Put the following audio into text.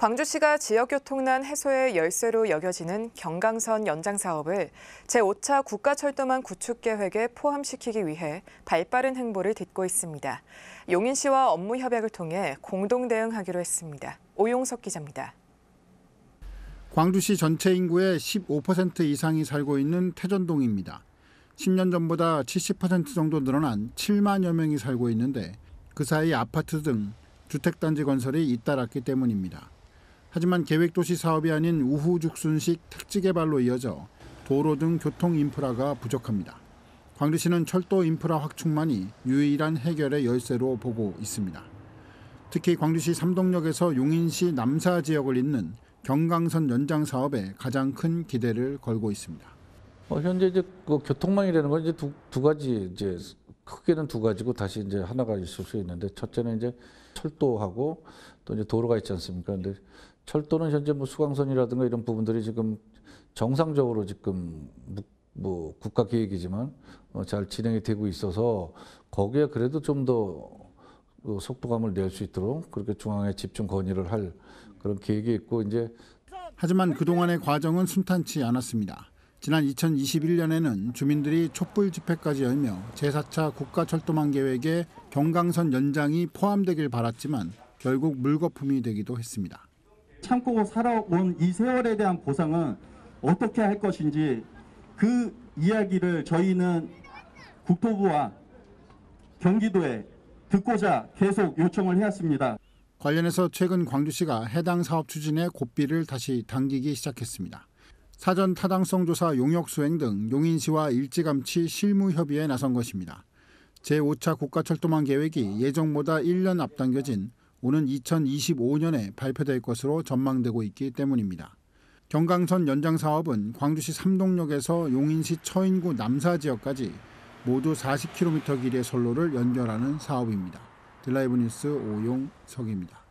광주시가 지역교통난 해소의 열쇠로 여겨지는 경강선 연장 사업을 제5차 국가철도망 구축 계획에 포함시키기 위해 발빠른 행보를 딛고 있습니다. 용인시와 업무 협약을 통해 공동 대응하기로 했습니다. 오용석 기자입니다. 광주시 전체 인구의 15% 이상이 살고 있는 태전동입니다. 10년 전보다 70% 정도 늘어난 7만여 명이 살고 있는데 그 사이 아파트 등 주택단지 건설이 잇따랐기 때문입니다. 하지만 계획도시 사업이 아닌 우후죽순식 택지개발로 이어져 도로 등 교통 인프라가 부족합니다. 광주시는 철도 인프라 확충만이 유일한 해결의 열쇠로 보고 있습니다. 특히 광주시 삼동역에서 용인시 남사 지역을 잇는 경강선 연장 사업에 가장 큰 기대를 걸고 있습니다. 현재 이제 그 교통망이라는 건 이제 두 가지 이제 크게는 두 가지고 다시 이제 하나가 있을 수 있는데 첫째는 이제 철도하고 또 이제 도로가 있지 않습니까? 근데 철도는 현재 뭐 수강선이라든가 이런 부분들이 지금 정상적으로 지금 뭐 국가 계획이지만 잘 진행이 되고 있어서 거기에 그래도 좀 더 속도감을 낼 수 있도록 그렇게 중앙에 집중 건의를 할 그런 계획이 있고 이제 하지만 그동안의 과정은 순탄치 않았습니다. 지난 2021년에는 주민들이 촛불 집회까지 열며 제4차 국가철도망 계획에 경강선 연장이 포함되길 바랐지만 결국 물거품이 되기도 했습니다. 참고 살아온 이 세월에 대한 보상은 어떻게 할 것인지 그 이야기를 저희는 국토부와 경기도에 듣고자 계속 요청을 해왔습니다. 관련해서 최근 광주시가 해당 사업 추진에 고삐를 다시 당기기 시작했습니다. 사전 타당성 조사 용역 수행 등 용인시와 일찌감치 실무 협의에 나선 것입니다. 제5차 국가철도망 계획이 예정보다 1년 앞당겨진 오는 2025년에 발표될 것으로 전망되고 있기 때문입니다. 경강선 연장 사업은 광주시 삼동역에서 용인시 처인구 남사 지역까지 모두 40km 길이의 선로를 연결하는 사업입니다. 드라이브 뉴스 오용석입니다.